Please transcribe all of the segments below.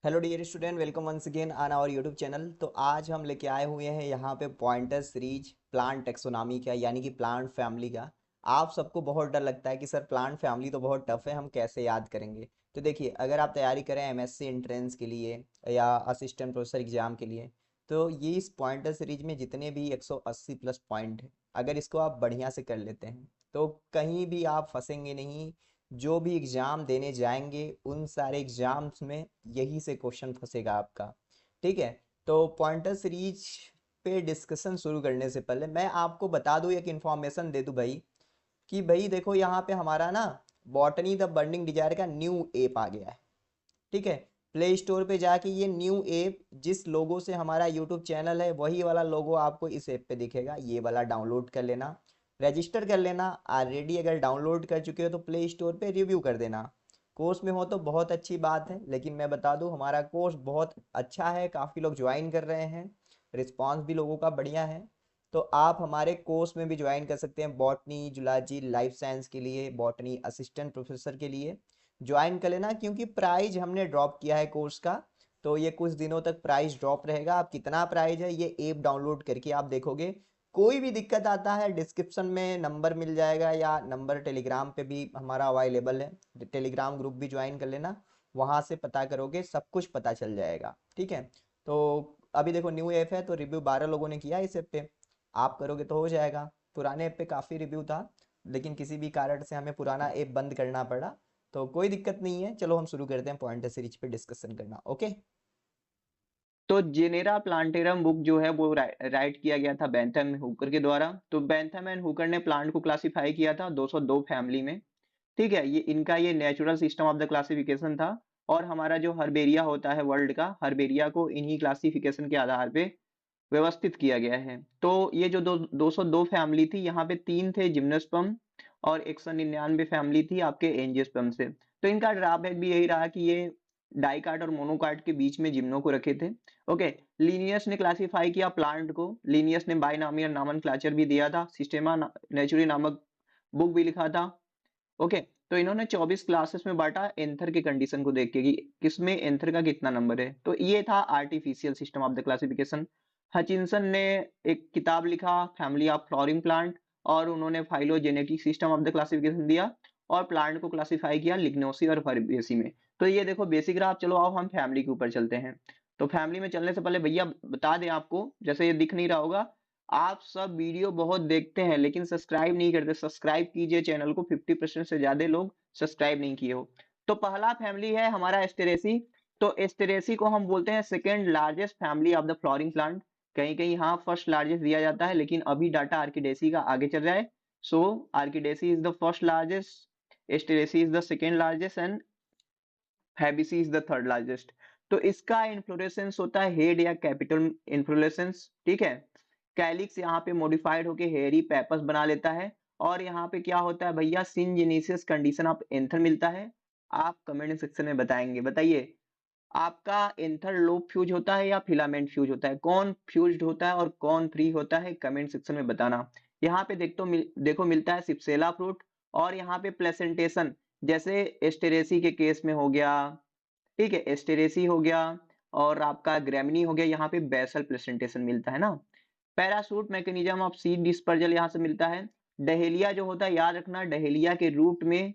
Hello dear student, welcome once again on our YouTube channel. तो आज हम लेके आए हुए हैं यहाँ पे पॉइंटर सीरीज प्लांट टेक्सोनॉमी का, यानी कि प्लांट फैमिली का। आप सबको बहुत डर लगता है कि सर प्लांट फैमिली तो बहुत टफ है, हम कैसे याद करेंगे। तो देखिए, अगर आप तैयारी करें एमएससी एंट्रेंस के लिए या असिस्टेंट प्रोफेसर एग्जाम के लिए, तो ये इस पॉइंटर सीरीज में जितने भी 180 प्लस पॉइंट है, अगर इसको आप बढ़िया से कर लेते हैं तो कहीं भी आप फंसेंगे नहीं। जो भी एग्ज़ाम देने जाएंगे उन सारे एग्ज़ाम्स में यही से क्वेश्चन फंसेगा आपका। ठीक है। तो पॉइंटर सीरीज पे डिस्कशन शुरू करने से पहले मैं आपको बता दूं, एक इन्फॉर्मेशन दे दूं भाई, कि भाई देखो यहाँ पे हमारा ना बॉटनी द बर्निंग डिजायर का न्यू ऐप आ गया है। ठीक है। प्ले स्टोर पे जाके ये न्यू ऐप, जिस लोगो से हमारा यूट्यूब चैनल है वही वाला लोगो आपको इस ऐप पे दिखेगा, ये वाला डाउनलोड कर लेना, रजिस्टर कर लेना। ऑलरेडी अगर डाउनलोड कर चुके हो तो प्ले स्टोर पे रिव्यू कर देना। कोर्स में हो तो बहुत अच्छी बात है, लेकिन मैं बता दूं हमारा कोर्स बहुत अच्छा है, काफ़ी लोग ज्वाइन कर रहे हैं, रिस्पांस भी लोगों का बढ़िया है। तो आप हमारे कोर्स में भी ज्वाइन कर सकते हैं, बॉटनी जूलॉजी लाइफ साइंस के लिए, बॉटनी असिस्टेंट प्रोफेसर के लिए ज्वाइन कर लेना, क्योंकि प्राइज हमने ड्रॉप किया है कोर्स का। तो ये कुछ दिनों तक प्राइस ड्रॉप रहेगा। आप कितना प्राइस है ये ऐप डाउनलोड करके आप देखोगे। कोई भी दिक्कत आता है डिस्क्रिप्शन में नंबर मिल जाएगा, या नंबर टेलीग्राम पे भी हमारा अवेलेबल है, टेलीग्राम ग्रुप भी ज्वाइन कर लेना। वहाँ से पता करोगे सब कुछ पता चल जाएगा। ठीक है। तो अभी देखो न्यू ऐप है तो रिव्यू 12 लोगों ने किया इस ऐप पे, आप करोगे तो हो जाएगा। पुराने ऐप पे काफ़ी रिव्यू था, लेकिन किसी भी कारण से हमें पुराना ऐप बंद करना पड़ा। तो कोई दिक्कत नहीं है, चलो हम शुरू करते हैं पॉइंटर सीरीज पे डिस्कशन करना। ओके। तो जेनेरा प्लांटेरम बुक जो है वो राइट किया गया था बेंथम एंड हुकर के द्वारा। तो बेंथम एंड हुकर ने प्लांट को क्लासिफाई किया था 202 फैमिली में। ठीक है, ये इनका ये natural system of the classification था। और हमारा जो हर्बेरिया होता है वर्ल्ड का, हर्बेरिया को इन्हीं क्लासिफिकेशन के आधार पे व्यवस्थित किया गया है। तो ये जो 202 फैमिली थी, यहाँ पे 3 थे जिम्नोस्पर्म और 199 फैमिली थी आपके एंजियोस्पर्म से। तो इनका ड्रॉबैक भी यही रहा कि ये डाइकाट और मोनोकाट के बीच में जिम्नो को रखे थे। ओके। लिनियस ने क्लासिफाई किया प्लांट को, लिनियस ने बाइनॉमियल नॉमेनक्लेचर भी दिया था, सिस्टेमा नेचुरी नामक बुक भी लिखा था। ओके। तो इन्होंने 24 क्लासेस में बांटा एंथर के कंडीशन को देख के कि किसमें एंथर का कितना नंबर है। तो ये था artificial system of the classification. Hutchinson ने एक किताब लिखा फैमिली ऑफ फ्लोरिंग प्लांट, और उन्होंने phylogenetic system of the classification दिया और प्लांट को क्लासिफाई किया लिग्नोसी और फर्बेसी में। तो ये देखो बेसिक रहा। अब चलो आओ हम फैमिली के ऊपर चलते हैं। तो फैमिली में चलने से पहले भैया बता दें आपको, जैसे ये दिख नहीं रहा होगा, आप सब वीडियो बहुत देखते हैं लेकिन सब्सक्राइब नहीं करते। सब्सक्राइब कीजिए चैनल को, 50% से ज्यादा लोग सब्सक्राइब नहीं किए हो। तो पहला फैमिली है हमारा एस्टेरेसी। तो एस्टेरेसी को हम बोलते हैं second largest family of the flowering plant. कहीं कहीं हाँ फर्स्ट लार्जेस्ट दिया जाता है, लेकिन अभी डाटा आर्किडेसी का आगे चल रहा है। So Orchidaceae is the first largest, Asteraceae is the second largest and Fabaceae is the third largest. तो इसका इन्फ्लोरेसेंस होता है हेड या कैपिटल इन्फ्लोरेसेंस। ठीक है। कैलिक्स यहाँ पे मॉडिफाइड होके हेयरी पेपल्स बना लेता है। और यहाँ पे क्या होता है भैया, सिनजेनेसिस कंडीशन ऑफ एंथर मिलता है। आप कमेंट सेक्शन में बताएंगे, बताइए आपका एंथर लोब फ्यूज होता है या फिलामेंट फ्यूज होता है, कौन फ्यूज्ड होता है और कौन फ्री होता है, कमेंट सेक्शन में बताना। यहाँ पे देखो मिलता है सिप्सेला फ्रूट, और यहाँ पे प्लेसेंटेशन, जैसे एस्टेरेसी के केस में हो गया। ठीक है, एस्टेरेसी हो गया और आपका ग्रेमिनी हो गया, यहाँ पे बेसल प्लेसेंटेशन मिलता है ना। Parachute mechanism of seed dispersal यहाँ से मिलता है। डहेलिया जो होता है, याद रखना, डहेलिया के रूट में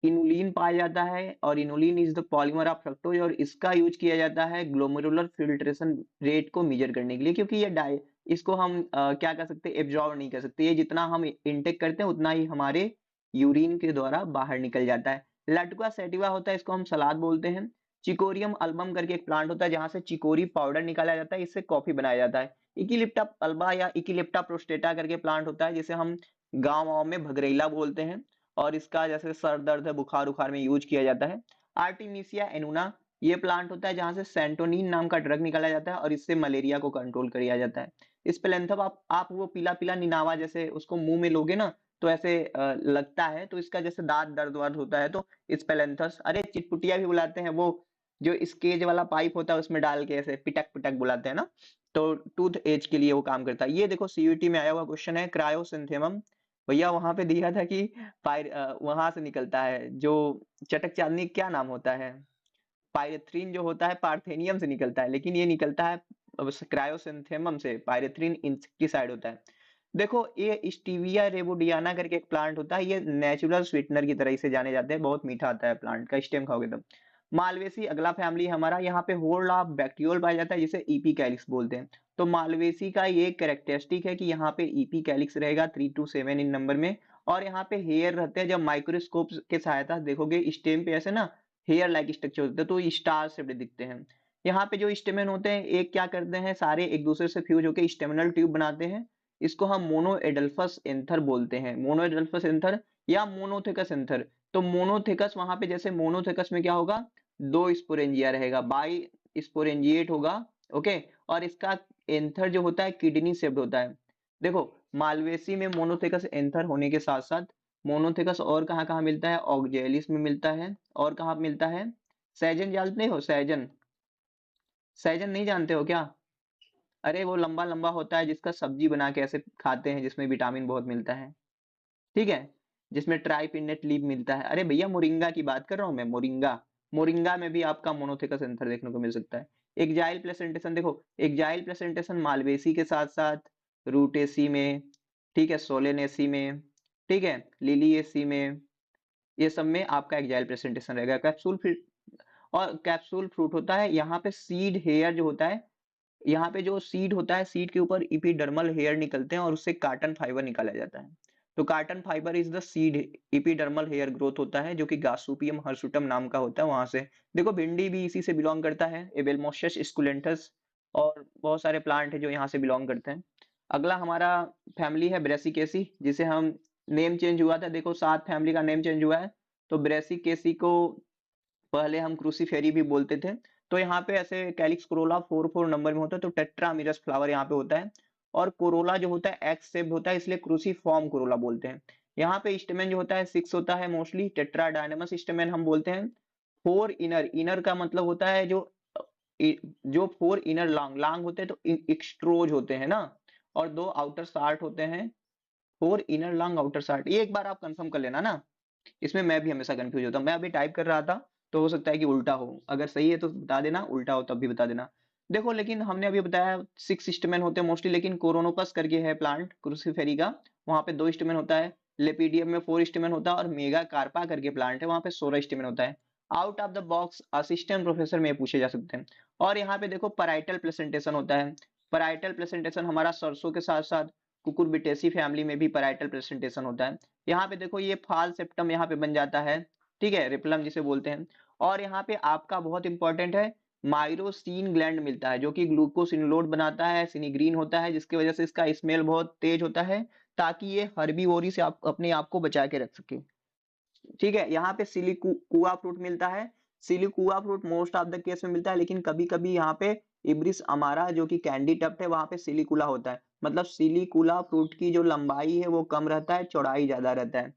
इनुलिन पाया जाता है, और inulin is the polymer of fructose, और इसका यूज किया जाता है ग्लोमेरुलर फिल्ट्रेशन रेट को मेजर करने के लिए, क्योंकि ये डाई इसको हम क्या कर सकते हैं, एब्जॉर्ब नहीं कर सकते। ये जितना हम इनटेक करते हैं उतना ही हमारे यूरिन के द्वारा बाहर निकल जाता है। लटुआ सेटिवा होता है, इसको हम सलाद बोलते हैं। चिकोरियम अल्बम करके एक प्लांट होता है जहां से चिकोरी पाउडर निकाला जाता है, इससे कॉफी बनाया जाता है। इकिलिप्टा अल्बा या इकिलिप्टा प्रोस्टेटा करके प्लांट होता है, जिसे हम गाँव में भगरेला बोलते हैं, और इसका जैसे सर दर्द है बुखार उखार में यूज किया जाता है। आर्टिमिसिया एनुना ये प्लांट होता है जहां से सेंटोनिन नाम का ड्रग निकाला जाता है, और इससे मलेरिया को कंट्रोल किया जाता है। स्पेलेंथम आप वो पीला पीला निनावा जैसे उसको मुंह में लोगे ना तो ऐसे लगता है, तो इसका जैसे दांत दर्द वर्द होता है तो स्पेलेंथस, अरे चिटपुटिया भी बुलाते हैं, वो जो स्केज वाला पाइप होता है उसमें डाल के ऐसे पिटक पिटक बुलाते हैं ना। तो टूथ एज के लिए वो काम करता है। ये देखो सीयूटी में आया हुआ क्वेश्चन है, क्रायोसिन्थेमम। भैया वहां पे दिया था कि वहां से निकलता है जो चटक चांदनी, क्या नाम होता है, पायरेथ्रिन जो होता है पार्थेनियम से निकलता है, लेकिन ये निकलता है क्रायोसैंथेमम से। पायरेथ्रिन इंसेक्टिसाइड होता है। देखो ये स्टीविया रेबोडियाना करके एक प्लांट होता है, ये नेचुरल स्वीटनर की तरह से जाने जाते हैं, बहुत मीठा आता है प्लांट का, स्टेम खाओगे तब। मालवेसी अगला फैमिली हमारा, यहाँ पे होल ऑफ बैक्टीरियल पाया जाता है जिसे ईपी कैलिक्स बोलते हैं। तो मालवेसी का ये कैरेक्टरिस्टिक है कि यहाँ पे ईपी कैलिक्स रहेगा 3 to 7 इन नंबर में, और यहाँ पे हेयर रहते हैं। जब माइक्रोस्कोप के सहायता से देखोगे स्टेम पे ऐसे ना हेयर लाइक स्ट्रक्चर होते हैं, तो स्टार शेप्ड दिखते हैं। यहाँ पे जो स्टेमन होते हैं एक क्या करते हैं, सारे एक दूसरे से फ्यूज होकर स्टेमिनल ट्यूब बनाते हैं। इसको हम मोनोएडल्फस एंथर बोलते हैं, मोनोएडल्फस एंथर या मोनोथेकस एंथर। तो मोनोथेकस वहां पे जैसे मोनोथेकस में क्या होगा, दो स्पोरेंजिया रहेगा, बाई स्पोरेंजिएट होगा। ओके, और इसका एंथर जो होता है किडनी शेप्ड होता है। देखो मालवेसी में मोनोथेकस एंथर होने के साथ साथ मोनोथेकस और कहाँ कहाँ मिलता है, ऑक्जेलिस में मिलता है, और कहाँ मिलता है, सैजन जानते हो, सैजन, सैजन नहीं जानते हो क्या? अरे वो लंबा लंबा होता है जिसका सब्जी बना के ऐसे खाते हैं, जिसमें विटामिन बहुत मिलता है, ठीक है, जिसमें ट्राइपिनेट लीव मिलता है। अरे भैया मोरिंगा की बात कर रहा हूँ मैं, मोरिंगा। मोरिंगा में भी आपका मोनोथेकस एंथर देखने को मिल सकता है। एक्जाइल प्लेसेंटेशन देखो, एक्जाइल प्लेसेंटेशन मालवेसी के साथ साथ रूटेसी में, ठीक है, सोलेनेसी में, ठीक है, लिलिएसी में, ये सब में आपका एक्जाइल प्रेजेंटेशन रहेगा। कैप्सूल फ्रूट, और कैप्सूल फ्रूट होता है, यहाँ पे सीड हेयर जो होता है, यहाँ पे जो सीड होता है, सीड के ऊपर इपिडर्मल हेयर निकलते हैं और उससे कार्टन फाइबर निकाला जाता है। तो cotton fibre is the seed, epidermal hair growth होता है जो कि गासूपियम हर्सुटम नाम का होता है, वहां से। देखो भिंडी भी इसी से बिलोंग करता है, एबेलमोसियस स्कुलेंटस, और बहुत सारे प्लांट है जो यहाँ से बिलोंग करते हैं। अगला हमारा फैमिली है ब्रेसिकेसी, जिसे हम नेम चेंज हुआ था, देखो 7 फैमिली का नेम चेंज हुआ है। तो ब्रेसिकेसी को पहले हम क्रूसीफेरी भी बोलते थे। तो यहाँ पे ऐसे कैलिक्स कोरोला 4 नंबर में होता है, तो टेट्रामिरस फ्लावर यहाँ पे होता है। और कोरोला जो होता है एक्स शेप्ड होता है, इसलिए क्रूसीफॉर्म कोरोला बोलते हैं। यहाँ पे स्टेमेन जो होता है 6 होता है मोस्टली, टेट्राडायनेमस स्टेमेन हम बोलते हैं। 4 इनर, इनर का मतलब होता है जो 4 इनर लॉन्ग लॉन्ग होते हैं तो एक्सट्रोज होते हैं ना, और 2 आउटर शार्ट होते हैं। 4 इनर लॉन्ग आउटर शार्ट, ये एक बार आप कंफर्म कर लेना ना, इसमें मैं भी हमेशा कंफ्यूज होता हूँ। मैं अभी टाइप कर रहा था तो हो सकता है कि उल्टा हो, अगर सही है तो बता देना, उल्टा हो तब भी बता देना। देखो लेकिन हमने अभी बताया 6 स्टेमेन होते हैं मोस्टली, लेकिन कोरोनोपस करके है प्लांट क्रूसीफेरी का, वहां पे 2 स्टेमेन होता है। लेपिडियम में 4 स्टेमेन होता है, और मेगा कार्पा करके प्लांट है वहां पे 16 स्टेमेन होता है। Out of the box assistant professor में पूछे जा सकते हैं। और यहाँ पे देखो पैराइटल प्लेसेंटेशन होता है। पैराइटल प्लेसेंटेशन हमारा सरसों के साथ साथ कुकुरबिटेसी फैमिली में भी पैराइटल प्रेजेंटेशन होता है। यहाँ पे देखो ये फाल सेप्टम यहाँ पे बन जाता है, ठीक है, रिपलम जिसे बोलते हैं। और यहाँ पे आपका बहुत इंपॉर्टेंट है, माइरोसिन ग्लैंड मिलता है जो कि ग्लूकोसिनोलोड बनाता है, सिनिग्रीन होता है, जिसकी वजह से इसका स्मेल बहुत तेज होता है, ताकि ये हर्बीवोरी से आप अपने आप को बचा के रख सके। ठीक है, यहाँ पे सिलिकुआ फ्रूट मिलता है। Siliqua fruit most of the case में मिलता है, लेकिन कभी कभी यहाँ पे इब्रिस अमारा जो कि कैंडी टप्ट है वहां पे सिलिकुला होता है। मतलब सिलिकुला फ्रूट की जो लंबाई है वो कम रहता है, चौड़ाई ज्यादा रहता है।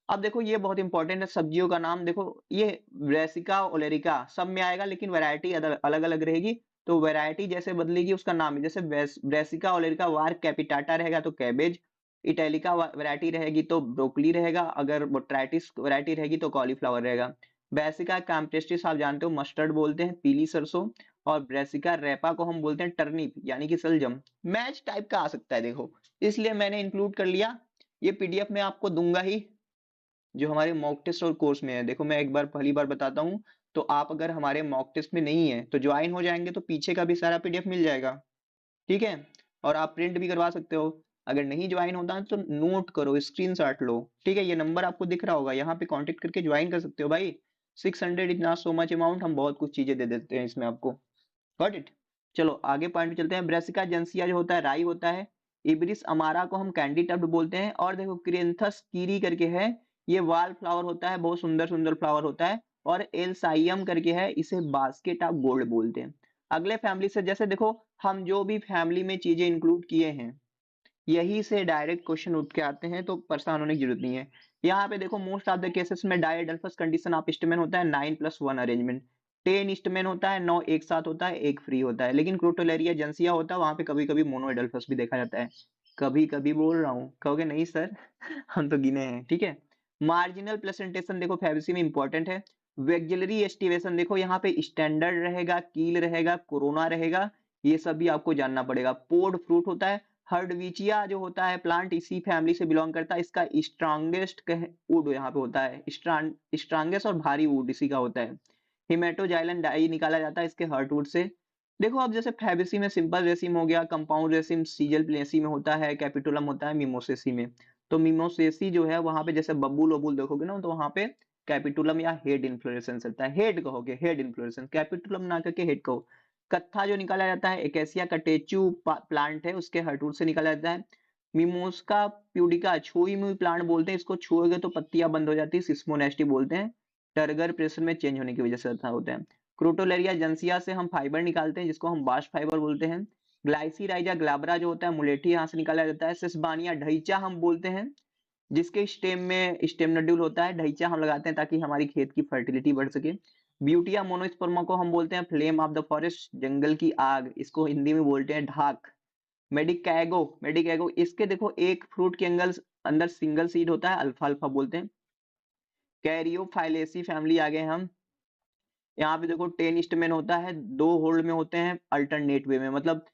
अब देखो ये बहुत इंपॉर्टेंट है, सब्जियों का नाम देखो, ये ब्रेसिका ओलेरिका सब में आएगा, लेकिन वैरायटी अलग अलग रहेगी। तो वैरायटी जैसे बदलेगी उसका नाम भी, जैसे ब्रेसिका ओलेरिका वार कैपिटाटा रहेगा तो कैबेज, इटैलिका वैरायटी रहेगी तो ब्रोकली रहेगा, अगर बोट्राइटिस वैरायटी रहेगी तो कॉलीफ्लावर रहेगा। ब्रेसिका कैम्पेस्ट्रिस आप जानते हो मस्टर्ड बोलते हैं, पीली सरसों। और ब्रेसिका रेपा को हम बोलते हैं टर्निप यानी कि सलजम। मैच टाइप का आ सकता है देखो, इसलिए मैंने इंक्लूड कर लिया। ये पीडीएफ में आपको दूंगा ही, जो हमारे मॉक टेस्ट और कोर्स में है। देखो मैं एक बार पहली बार बताता हूँ, तो आप अगर हमारे मॉक टेस्ट में नहीं है तो ज्वाइन हो जाएंगे तो पीछे का भी सारा पीडीएफ मिल जाएगा, ठीक है, और आप प्रिंट भी करवा सकते हो। अगर नहीं ज्वाइन होता है तो नोट करो, स्क्रीनशॉट लो, ठीक है, ये नंबर आपको दिख रहा होगा, यहाँ पे कांटेक्ट करके ज्वाइन कर सकते हो भाई। 600 is not so much amount, हम बहुत कुछ चीजें दे देते हैं इसमें आपको। Got it. चलो आगे पॉइंट पे चलते हैं। ब्रेसिका जेंसिया जो होता है राई होता है। इब्रिस अमारा को हम कैंडी टप्ट बोलते हैं। और देखो क्रिएंथस कीरी करके है, ये वाल फ्लावर होता है, बहुत सुंदर सुंदर फ्लावर होता है। और एलसाइयम करके है, इसे बास्केट ऑफ गोल्ड बोलते हैं। अगले फैमिली से जैसे देखो, हम जो भी फैमिली में चीजें इंक्लूड किए हैं यही से डायरेक्ट क्वेश्चन उठ के आते हैं, तो परेशान होने की जरूरत नहीं है। यहाँ पे देखो मोस्ट ऑफ द केसेस में डायडल्फस कंडीशन ऑफ स्टेमन होता है 9+1 अरेंजमेंट। 10 स्टेमन होता है, 9 एक साथ होता है, एक फ्री होता है। लेकिन क्रोटोलेरिया जेंसिया होता है, वहां पे कभी कभी मोनोएडल्फस भी देखा जाता है। कभी कभी बोल रहा हूँ, कहोगे नहीं सर हम तो गिने हैं, ठीक है। मार्जिनल प्रेजेंटेशन देखो फैबेसी में इंपॉर्टेंट है। वेक्सिलरी एस्टिवेशन देखो यहाँ पे स्टैंडर्ड रहेगा, कील रहेगा, कोरोना रहेगा, ये सब भी आपको जानना पड़ेगा। पोड फ्रूट होता है, हर्डविचिया जो होता है प्लांट इसी फैमिली से बिलोंग करता है। इसका स्ट्रांगेस्ट वुड यहाँ पे होता है, स्ट्रांगेस्ट और भारी वुड इसी का होता है। हिमेटोजाइलन डाई निकाला जाता है इसके हर्टवुड से। देखो अब जैसे फैबेसी में सिंपल रेसिम हो गया, कंपाउंड रेसिम सीजल प्लेसी में होता है, कैपिटुलम होता है मिमोसेसी में। तो मिमोसेसी जो है वहां पे जैसे बबूल वबूल देखोगे ना, तो वहां पे कैपिटुलम या हेड इन्फ्लोरेसेंस रहता है। हेड कहोगे, हेड इन्फ्लोरेसेंस, कैपिटुलम ना करके हेड कहो। कत्था जो निकाला जाता है एकेसिया कटेचू प्लांट है, उसके हर्टवुड से निकाला जाता है। मिमोस्का प्यूडिका छुई मुई प्लांट बोलते हैं, इसको छुओगे तो पत्तियां बंद हो जाती है, सिस्मोनेस्टी बोलते हैं। टर्गर प्रेशर में चेंज होने की वजह से ऐसा होता है। क्रोटोलेरिया जेंसिया से हम फाइबर निकालते हैं, जिसको हम बास्ट फाइबर बोलते हैं। ग्लाइसीराइजा ग्लाब्रा जो होता है मुलेठी यहाँ से निकाला जाता है। सिस्बानिया ढैचा हम बोलते हैं, जिसके स्टेम में स्टेम नोड्यूल होता है, ढैचा हम लगाते हैं ताकि हमारी खेत की फर्टिलिटी बढ़ सके। ब्यूटिया मोनोस्पर्मा को हम बोलते हैं फ्लेम ऑफ द फॉरेस्ट, जंगल की आग, इसको हिंदी में बोलते हैं ढाक। मेडिकैगो, मेडिकैगो इसके देखो एक फ्रूट के अंदर सिंगल सीड होता है, अल्फा अल्फा बोलते हैं। कैरियोफाइलेसी फैमिली आ गए हम। यहाँ पे देखो 10 स्टेमेन होता है, 2 होल्ड में होते हैं अल्टरनेट वे में, मतलब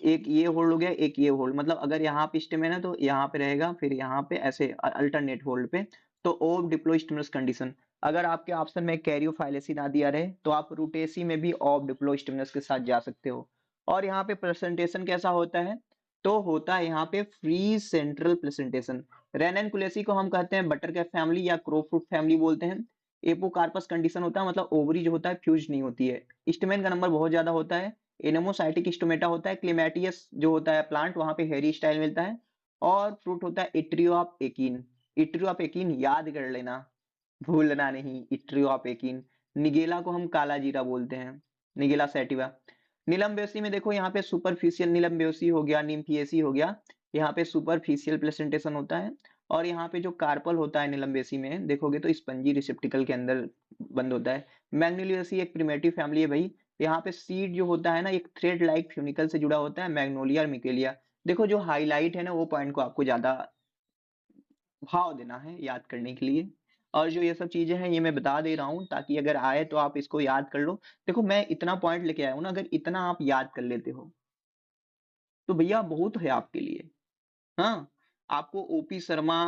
एक ये होल्ड हो गया, एक ये होल्ड, मतलब अगर यहाँ पे स्टेमेन है तो यहाँ पे रहेगा, फिर यहाँ पे ऐसे अल्टरनेट होल्ड पे। तो ओव डिप्लोस्टिमुलस कंडीशन, अगर आपके ऑप्शन में कैरियोफाइलेसी ना दिया रहे तो आप रूटेसी में भी ओव डिप्लोस्टिमुलस के साथ जा सकते हो। और यहाँ पे प्रेजेंटेशन कैसा होता है, तो होता है यहाँ पे फ्री सेंट्रल प्रेजेंटेशन। रेननकुलेसी को हम कहते हैं बटर कैप फैमिली या क्रो फ्रूट फैमिली बोलते हैं। एपोकार्पस कंडीशन होता है, मतलब ओवरी जो होता है फ्यूज नहीं होती है। स्टेमेन का नंबर बहुत ज्यादा होता है। एनेमोसाइटिक स्टोमेटा होता है। क्लेमेटियस जो होता है प्लांट, वहां पे हेरी स्टाइल मिलता है। और फ्रूट होता है इट्रियो ऑफ एकिन। इट्रियो ऑफ एकिन याद कर लेना, भूलना नहीं, इट्रियो ऑफ एकिन। निगेला को हम काला जीरा बोलते हैं, निगेला सैटिवा। नीलम बेसी में देखो यहाँ पे सुपरफिशियल नीलम बेसी हो गया, निम्फिएसी हो गया, यहाँ पे सुपरफिशियल प्रेजेंटेशन होता है। और यहाँ पे जो कार्पल होता है नीलम बेसी में देखोगे तो स्पंजी रिसेप्टिकल के अंदर बंद होता है। मैग्नोलियासी एक प्रिमेटिव फैमिली है भाई। यहाँ पे सीड जो होता है ना, एक थ्रेड लाइक फ्यूनिकल से जुड़ा होता है, मैग्नोलिया और मिकेलिया। देखो जो हाईलाइट है ना, वो पॉइंट को आपको ज्यादा भाव देना है याद करने के लिए। और जो ये सब चीजें हैं ये मैं बता दे रहा हूँ ताकि अगर आए तो आप इसको याद कर लो। देखो मैं इतना पॉइंट लेके आया हूँ ना, अगर इतना आप याद कर लेते हो तो भैया बहुत है आपके लिए। हाँ, आपको ओपी शर्मा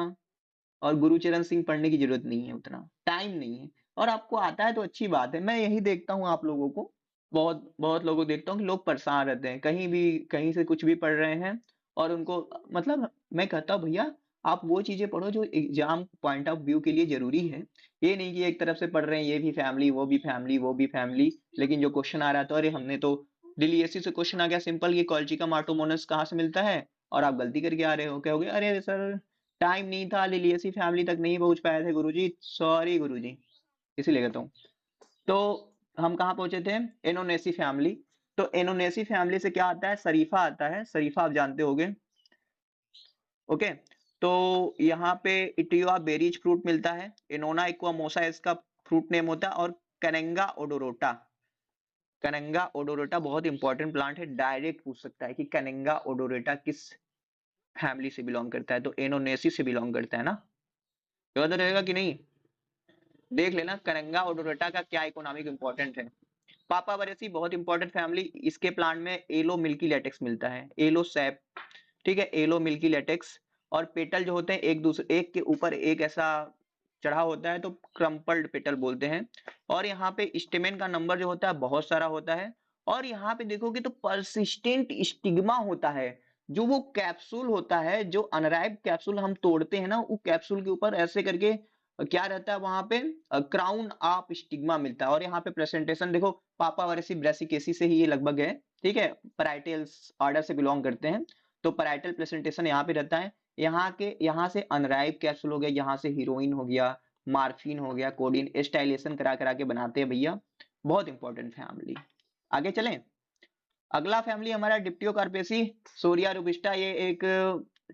और गुरुचरण सिंह पढ़ने की जरूरत नहीं है, उतना टाइम नहीं है। और आपको आता है तो अच्छी बात है। मैं यही देखता हूँ आप लोगों को, बहुत बहुत लोगों को देखता हूँ कि लोग परेशान रहते हैं, कहीं भी कहीं से कुछ भी पढ़ रहे हैं। और उनको मतलब मैं कहता हूँ भैया आप वो चीजें पढ़ो जो एग्जाम पॉइंट ऑफ व्यू के लिए जरूरी है। ये नहीं कि एक तरफ से पढ़ रहे हैं, ये भी फैमिली वो भी फैमिली वो भी फैमिली, लेकिन जो क्वेश्चन आ रहा है तो अरे हमने तो डीलीएससी से क्वेश्चन आ गया सिंपल, ये कॉल्चिका मार्टोमोनस कहाँ से मिलता है, और आप गलती करके आ रहे हो, कहोगे अरे सर टाइम नहीं था, लिलियसी फैमिली तक नहीं पहुंच पाए थे गुरुजी, सॉरी गुरुजी। इसीलिए कहता हूँ। तो हम कहाँ पहुंचे थे, एनोनेसी फैमिली। तो एनोनेसी फैमिली से क्या आता है, शरीफा आता है, शरीफा आप जानते होगे। ओके, तो यहाँ पे इटियोआ बेरीज फ्रूट मिलता है। एनोना इक्वामोसा इसका फ्रूट नेम होता है। और कनेंगा ओडोरोटा, कनेंगा ओडोरोटा बहुत इंपॉर्टेंट प्लांट है, डायरेक्ट पूछ सकता है कि कनेंगा ओडोरोटा किस फैमिली से बिलोंग करता है, तो एनोनेसी से बिलोंग करता है ना, याद रहेगा कि नहीं। देख लेना कनेंगा ओडोरोटा का क्या इकोनॉमिक इंपॉर्टेंट है। पापा बरेसी बहुत इंपॉर्टेंट फैमिली, इसके प्लांट में एलो मिल्की लेटेक्स मिलता है, एलो सैप, ठीक है, एलो मिल्की लेटेक्स। और पेटल जो होते हैं एक दूसरे एक के ऊपर एक ऐसा चढ़ा होता है, तो क्रम्पल्ड पेटल बोलते हैं। और यहाँ पे स्टेमेन का नंबर जो होता है बहुत सारा होता है। और यहाँ पे देखोगे तो परसिस्टेंट स्टिग्मा होता है, जो वो कैप्सूल होता है, जो अनराइप कैप्सूल हम तोड़ते हैं ना, वो कैप्सूल के ऊपर ऐसे करके क्या रहता है वहां पे, क्राउन ऑफ स्टिग्मा मिलता है। और यहाँ पे प्रेजेंटेशन देखो, पापा वरेसी ब्रेसिकेसी से ही ये लगभग है, ठीक है, पराइटल्स ऑर्डर से बिलोंग करते हैं। तो पराइटल प्रेजेंटेशन यहाँ पे रहता है। यहाँ से अनराइप कैप्सूल हो गया, यहाँ से हीरोइन हो गया, मार्फिन हो गया, कोडीन, स्टाइलेशन करा करा के बनाते हैं भैया, बहुत इंपॉर्टेंट फैमिली। आगे चलें, अगला फैमिली हमारा डिप्टियो कार्पेसी, सोरिया रोबस्टा। ये एक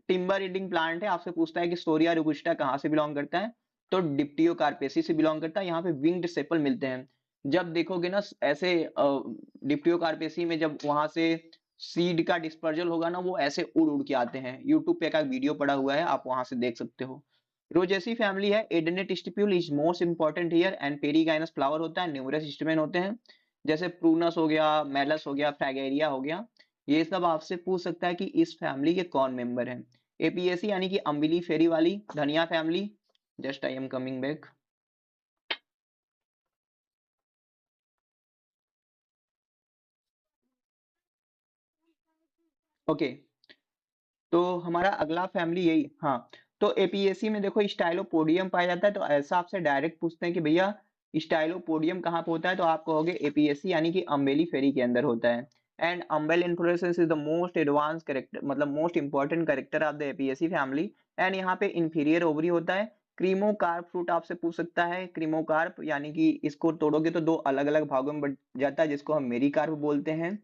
टिम्बर ईल्डिंग प्लांट है, आपसे पूछता है कि सोरिया रोबस्टा कहाँ से बिलोंग करता है, तो डिप्टियो कार्पेसी से बिलोंग करता है। यहाँ पे विंग्ड सेपल मिलते हैं, जब देखोगे ना ऐसे डिप्टियो कार्पेसी में जब वहां से सीड का डिस्पर्जल होगा ना, वो ऐसे उड़ उड़ के आते हैं। यूट्यूब पे का वीडियो पड़ा हुआ है, आप वहां से देख सकते हो। रोजेसी फैमिली है, adnate stipule is most important here and perigynous flower होता है, न्यूमरस स्टेमेन होते हैं, जैसे प्रूनस हो गया, मेलस हो गया, फ्रैगेरिया हो गया। ये सब आपसे पूछ सकता है कि इस फैमिली के कौन मेंबर हैं। एपीएसी यानी कि अम्बिली फेरी वाली धनिया family, just I am coming back. Okay, तो हमारा अगला फैमिली यही, हाँ। तो एपीएसी में देखो स्टाइलोपोडियम पाया जाता है, तो ऐसा आपसे डायरेक्ट पूछते हैं कि भैया स्टाइलोपोडियम कहाँ पे होता है, तो आप कहोगे एपीएसी यानी कि अम्बेली फेरी के अंदर होता है। And umbel inflorescence is the most advance character, मतलब most important character of the Apiaceae family. And यहाँ पे इंफीरियर ओवरी होता है। क्रीमोकार्प फ्रूट आपसे पूछ सकता है, क्रीमोकार्प यानी कि इसको तोड़ोगे तो दो अलग अलग भागों में बट जाता है, जिसको हम मेरीकार्प बोलते हैं,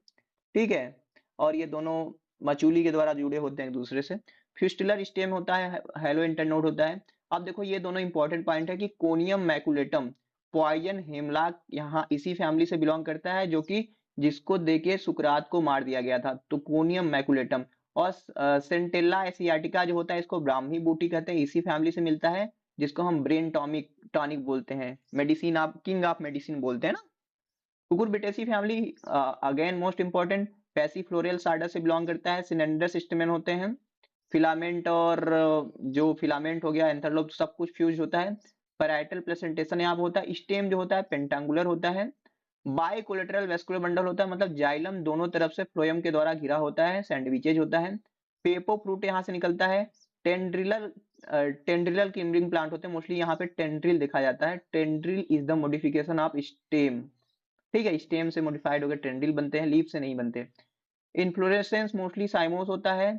ठीक है। और ये दोनों मचूली के द्वारा जुड़े होते हैं एक दूसरे से। फ्यूस्टुलर स्टेम होता है, हेलो इंटरनोड होता है। अब देखो ये दोनों इंपॉर्टेंट पॉइंट है कि कोनियम मैकुलेटम पॉइजन हेमलॉक यहाँ इसी फैमिली से बिलोंग करता है, जो कि जिसको देके सुकरात को मार दिया गया था, तो कोनियम मैकुलेटम। और सेंटेला एसियाटिका जो होता है, इसको ब्राह्मी बूटी कहते हैं, इसी फैमिली से मिलता है, जिसको हम ब्रेन टॉनिक टॉनिक बोलते हैं, मेडिसिन आप किंग ऑफ मेडिसिन बोलते हैं ना। Cucurbitaceae family again most important, Passiflorales साइडर से बिलोंग करता है, सिलेंडर सिस्टमन होते हैं, फिलामेंट और जो फिलामेंट हो गया एंथरलोप सब कुछ फ्यूज होता है। पैराइटल प्रेजेंटेशन यहाँ पे होता है। स्टेम जो होता है पेंटांगुलर होता है। बाई कोलेटरल वेस्कुलर बंडल होता है, मतलब जाइलम दोनों तरफ से फ्लोएम के द्वारा घिरा होता है, सैंडविचेज होता है। पेपो फ्रूट यहाँ से निकलता है। टेंड्रिलर टेंड्रिलल किम्बरिंग प्लांट होते हैं, मोस्टली यहाँ पे टेंड्रिल देखा जाता है। Tendril is the modification of stem, ठीक है, स्टेम से मॉडिफाइड होकर टेंड्रिल बनते हैं, लीफ से नहीं बनते। इन्फ्लोरेसेंस मोस्टली साइमोस होता है।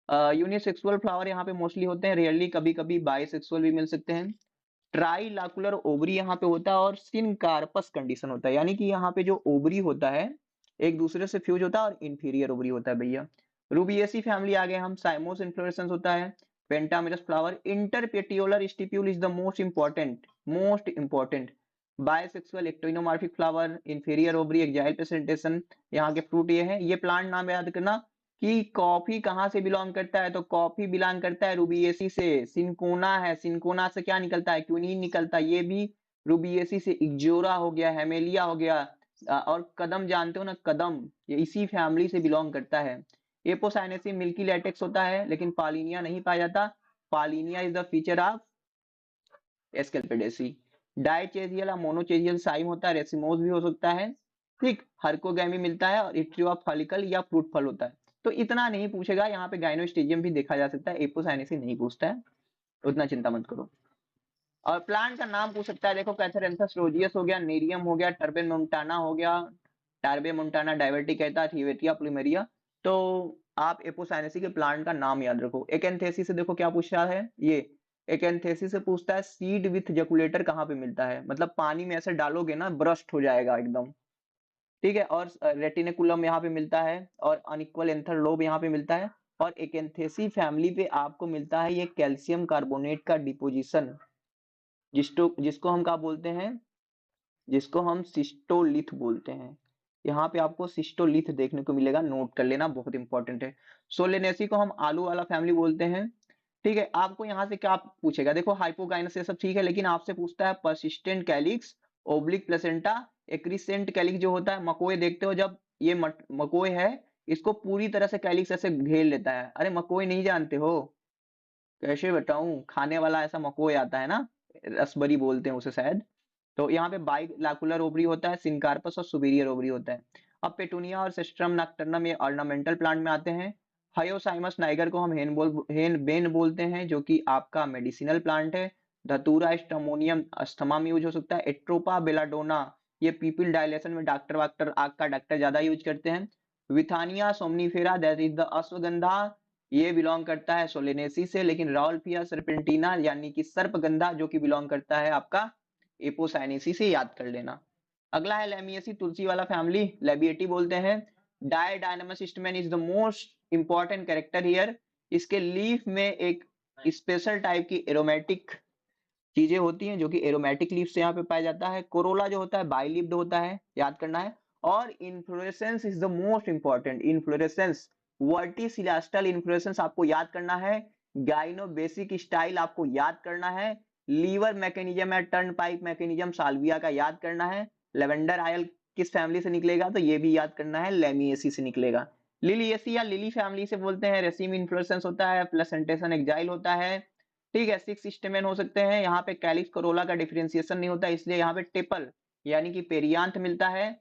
यूनिसेक्सुअल फ्लावर यहाँ पे मोस्टली होते हैं, रेयरली कभी कभी बाइसेक्सुअल भी मिल सकते हैं। ट्राइलाकुलर ओवरी यहाँ पे होता है और सिनकार्पस कंडीशन होता है, यानी कि यहाँ पे जो ओवरी होता है एक दूसरे से फ्यूज होता है और इंफीरियर ओवरी होता है भैया। रूबिएसी फैमिली आ गए हम, साइमोस इन्फ्लोरेसेंस होता है, pentamerous flower. Interpetiolar stipule is the most important bisexual actinomorphic flower, inferior ovary, axile placentation. यहाँ के फ्रूट ये है, ये प्लांट नाम याद करना कि कॉफी कहाँ से बिलोंग करता है, तो कॉफी बिलोंग करता है रूबिएसी से। सिनकोना है, सिनकोना से क्या निकलता है, क्विनीन निकलता है, ये भी रूबिएसी से। इग्जोरा हो गया, हेमेलिया हो गया, और कदम जानते हो ना, कदम, ये इसी फैमिली से बिलोंग करता है। एपोसाइनेसी मिल्की लेटेक्स होता है, लेकिन पालिनिया नहीं पाया जाता। पालिनिया इज द फीचर ऑफ एस्केल्पेडेसी। डाइचेजियल या मोनोचेजियल साइम होता है, रेसिमोस भी हो सकता है, ठीक। हर्कोगैमी मिलता है और इट्रियो फॉलिकल या फ्रूट फल होता है। तो इतना नहीं पूछेगा, यहाँ पे गाइनोस्टेजियम भी देखा जा सकता है, एपोसाइनेसी नहीं पूछता है, उतना चिंता मत करो। और प्लांट का नाम पूछ सकता है, देखो कैथेरेंथस रोजियस हो गया, नेरियम हो गया, टर्बे मोन्टाना हो गया, टार्बे मोन्टाना डाइवर्टिकेटा, थिवेटिया प्लूमेरिया। तो आप एपोसाइनेसी के प्लांट का नाम याद रखो। एकेंथेसी से देखो क्या पूछ रहा है, ये एकेंथेसी से पूछता है सीड विथ जकुलेटर कहाँ पे मिलता है, मतलब पानी में ऐसे डालोगे ना ब्रस्ट हो जाएगा एकदम, ठीक है। और रेटिनेकुलम यहाँ पे मिलता है, और अनइक्वल एंथर लोब यहाँ पे मिलता है। और एकेंथेसी फैमिली पे आपको मिलता है ये कैल्शियम कार्बोनेट का डिपोजिशन, जिसको हम क्या बोलते हैं, जिसको हम सिस्टोलिथ बोलते हैं। यहाँ पे आपको सिस्टोलिथ देखने को मिलेगा, नोट कर लेना, बहुत इंपॉर्टेंट है। सोलेनेसी को हम आलू वाला फैमिली बोलते हैं, ठीक है। आपको यहाँ से क्या पूछेगा, देखो हाइपोगाइनस ये सब ठीक है, लेकिन आपसे पूछता है persistent calyx, oblique placenta, accrescent calyx जो होता है, मकोए देखते हो जब ये मकोए है, इसको पूरी तरह से कैलिक्स ऐसे घेर लेता है। अरे मकोए नहीं जानते हो, कैसे बताऊं, खाने वाला ऐसा मकोए आता है ना, रसबरी बोलते हैं उसे शायद। तो यहाँ पे बाइलाकुलर ओवरी होता है, सिनकार्पस और सुपीरियर ओवरी होता है। अब पेटूनिया और सेस्ट्रम नॉक्टर्नम ये ऑर्नामेंटल प्लांट में आते हैं। हायोसाइमस नाइगर को हम हेन बेन बोलते हैं, जो कि आपका मेडिसिनल प्लांट है। धतूरा स्टमोनियम अस्थमा में यूज हो सकता है। एट्रोपा बेलाडोना ये पीपल डायलेशन में डॉक्टर वाक्टर आग का डॉक्टर ज्यादा यूज करते हैं। Withania somnifera that is the ashwagandha, ये बिलोंग करता है सोलेनेसी से, लेकिन राउल्फिया सर्पेंटिना यानी कि सर्पगंधा जो कि बिलोंग करता है आपका एपोसाइनेसी से, याद कर लेना। अगला है लेमिएसी, तुलसी वाला फैमिली, लेबिएटी बोलते हैं। Didynamous stamen is the most important character here. इसके लीफ में एक स्पेशल टाइप की एरोमेटिक चीजें होती हैं, जो कि एरोमेटिक लीफ से यहाँ पे पाया जाता है। कोरोला जो होता है बाइलिप्ड होता है, याद करना है। और inflorescence is the most important, inflorescence verticillaster inflorescence आपको याद करना है। गाइनो बेसिक स्टाइल आपको याद करना है, लीवर मैकेनिज्म है, टर्न पाइप मैकेनिज्म साल्विया का याद करना है, लेवेंडर आयल किस फैमिली से निकलेगा तो ये भी याद करना है, लेमिएसी से निकलेगा। लिलिएसी या लिली फैमिली से बोलते हैं, रेसिम इन्फ्लोरेसेंस होता है, प्लेसेंटेशन एक्जाइल होता है, ठीक है, 6 स्टेमेन हो सकते हैं, यहाँ पे कैलिक्स कोरोला का डिफरेंशिएशन नहीं होता इसलिए यहाँ पे टेपल यानी कि पेरियांथ मिलता है,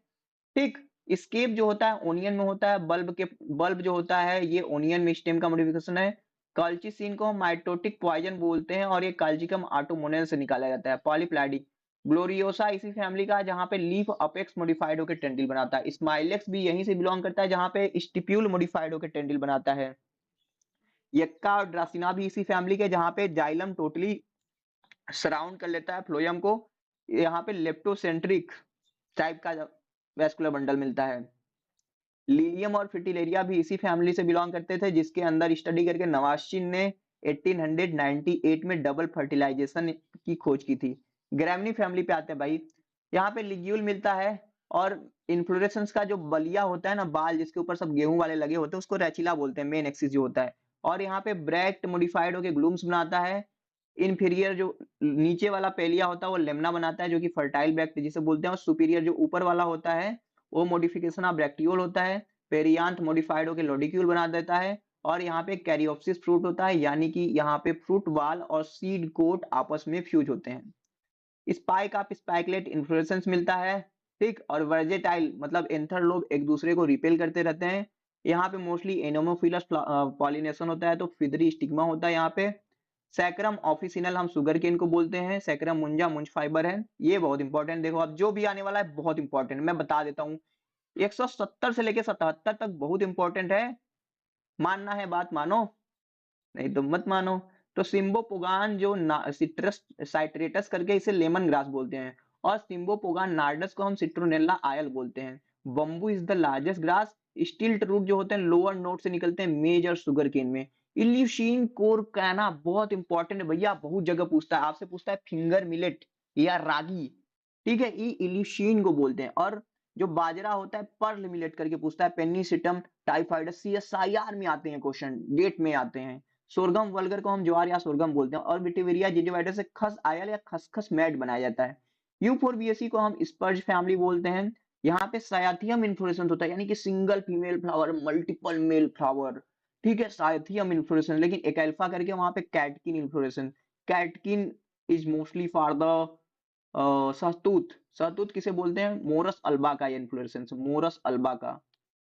ठीक। स्केप जो होता है ओनियन में होता है, बल्ब जो होता है ये ओनियन में स्टेम का मॉडिफिकेशन है। कल्चिसिन को हम माइटोटिक पॉइजन बोलते हैं और ये काल्चिकम आटोमोनेल से निकाला जाता है। पॉलीप्लाइडी ग्लोरियोसा इसी फैमिली का है जहां पे लीफ अपेक्स मॉडिफाइड होकर टेंडिल बनाता है। स्माइलेक्स भी यहीं से बिलोंग करता है जहां पे स्टिप्यूल मॉडिफाइड होकर टेंडिल बनाता है। यक्का और ड्रासिना भी इसी फैमिली के जहां पे जाइलम टोटली सराउंड कर लेता है फ्लोयम को। यहाँ पे लेप्टोसेंट्रिक टाइप का वेस्कुलर बंडल मिलता है। लीलियम और फिटिलेरिया भी इसी फैमिली से बिलोंग करते थे जिसके अंदर स्टडी करके नवाशिन ने 1898 में डबल फर्टिलाइजेशन की खोज की थी। ग्रैमनी फैमिली पे आते हैं भाई, यहाँ पे लिग्यूल मिलता है और इन्फ्लोरेसेंस का जो बलिया होता है ना, बाल जिसके ऊपर सब गेहूं वाले लगे होते हैं उसको रेचिला बोलते हैं, मेन एक्सिस जो होता है। और यहाँ पे ब्रैक्ट मॉडिफाइड होकर ग्लूम्स बनाता है। इनफीरियर जो नीचे वाला पेलिया होता है वो लेमना बनाता है जो कि फर्टाइल ब्रैक्ट जिसे बोलते हैं, और सुपीरियर जो ऊपर वाला होता है वो मॉडिफिकेशन ऑफ ब्रैक्टियोल होता है। पेरियांथ मॉडिफाइड होकर लोडिक्यूल बना देता है। और यहाँ पे कैरियोप्सिस फ्रूट होता है यानी कि यहाँ पे फ्रूट वाल और सीड कोट आपस में फ्यूज होते हैं। स्पाइक ऑफ स्पाइकलेट इन्फ्लोरेसेंस मिलता है, ठीक। और वर्जेटाइल मतलब एंथर लोग एक दूसरे को रिपेल करते रहते हैं। यहाँ पे मोस्टली एनोमोफिलस पॉलिनेशन होता है तो फिदरी स्टिग्मा होता है यहाँ पे। सैक्रम ऑफिसिनल हम शुगर केन को बोलते हैं। सैक्रम मुंजा मुंज फाइबर है, ये बहुत इंपॉर्टेंट। देखो अब जो भी आने वाला है बहुत इंपॉर्टेंट मैं बता देता हूँ। 170 से लेके 77 तक बहुत इंपॉर्टेंट है, मानना है बात मानो, नहीं तो मत मानो। तो सिम्बोपोगान जो सिट्रस साइट्रेटस करके इसे लेमन ग्रास बोलते हैं, और सिम्बोपोगान नार्डस को हम सिट्रोनेला आयल बोलते हैं। Bamboo is the largest grass. Stilt root जो होते हैं लोअर नोड से निकलते हैं मेजर शुगर केन में। इल्यूशिन कोरकाना बहुत इंपॉर्टेंट है भैया, बहुत जगह पूछता है, आपसे पूछता है फिंगर मिलेट या रागी, ठीक है, ये इल्यूशिन को बोलते हैं। और जो बाजरा होता है पर्ल मिलेट करके पूछता है, पेनिसिटम टाइफाइडस सीएसआईआर में आते हैं क्वेश्चन, डेट में आते हैं। सोरगम वल्गर को हम ज्वार या सोरगम बोलते हैं। और विटिवेरिया जिंजिवाइडा से खस आयल या खसखस मैड बनाया जाता है। यूफोरबिएसी को हम स्पर्ज फैमिली बोलते हैं। यहाँ पे सायाथियम इन्फ्लोरेसेंस होता है यानी कि single female flower multiple male flower, ठीक है, सायाथियम इन्फ्लोरेसेंस। लेकिन एक अल्फा करके वहां पे catkin inflorescence. Catkin is mostly for the सहतूत। सहतूत किसे बोलते हैं, मोरस अल्बा का ये इन्फ्लोरेसेंस, मोरस अल्बा का,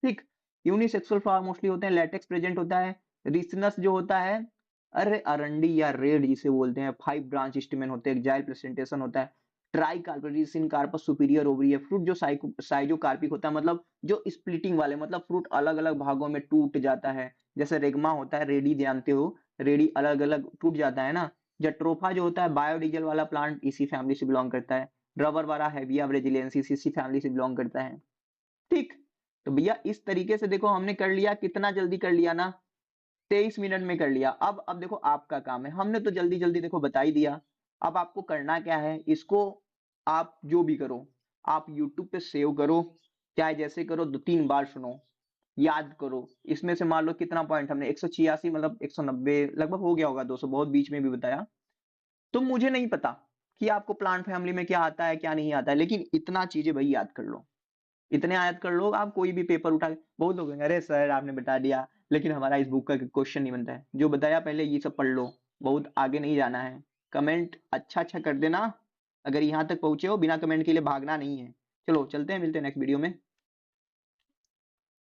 ठीक। यूनिसेक्सुअल फ्लावर मोस्टली होते हैं, लेटेक्स प्रेजेंट होता है। रिसनस जो होता है, अरे अरंडी या रेड जिसे बोलते हैं, 5 ब्रांच स्टेमेन होते हैं, एक्जाइल प्रेजेंटेशन होता है। ट्राई कार्पेरिसिन कार्पस सुपीरियर ओवरी है। फ्रूट जो साइजो कार्पिक होता है मतलब जो स्प्लिटिंग वाले, मतलब फ्रूट अलग अलग भागों में टूट जाता है, जैसे रेगमा होता है, रेडी जानते हो, रेडी अलग अलग टूट जाता है ना। जट्रोफा जो होता है बायोडीजल वाला प्लांट इसी फैमिली से बिलोंग करता है। रबर वाला हैविया ब्रेजिलियंसिस इसी फैमिली से बिलोंग करता है, ठीक। तो भैया इस तरीके से देखो हमने कर लिया, कितना जल्दी कर लिया ना, 23 मिनट में कर लिया। अब देखो आपका काम है, हमने तो जल्दी जल्दी देखो बता ही दिया। अब आपको करना क्या है, इसको आप जो भी करो, आप यूट्यूब पे सेव करो, चाहे जैसे करो, 2-3 बार सुनो, याद करो। इसमें से मान लो कितना पॉइंट हमने 186 मतलब 190 लगभग हो गया होगा, 200 बहुत बीच में भी बताया। तो मुझे नहीं पता कि आपको प्लांट फैमिली में क्या आता है क्या नहीं आता है, लेकिन इतना चीजें भाई याद कर लो, इतने याद कर लो। आप कोई भी पेपर उठा, बहुत लोग कहेंगे अरे सर आपने बता दिया लेकिन हमारा इस बुक का क्वेश्चन नहीं बनता है। जो बताया पहले ये सब पढ़ लो, बहुत आगे नहीं जाना है। कमेंट अच्छा अच्छा कर देना, अगर यहाँ तक पहुंचे हो, बिना कमेंट के लिए भागना नहीं है। चलो चलते हैं, मिलते हैं नेक्स्ट वीडियो में।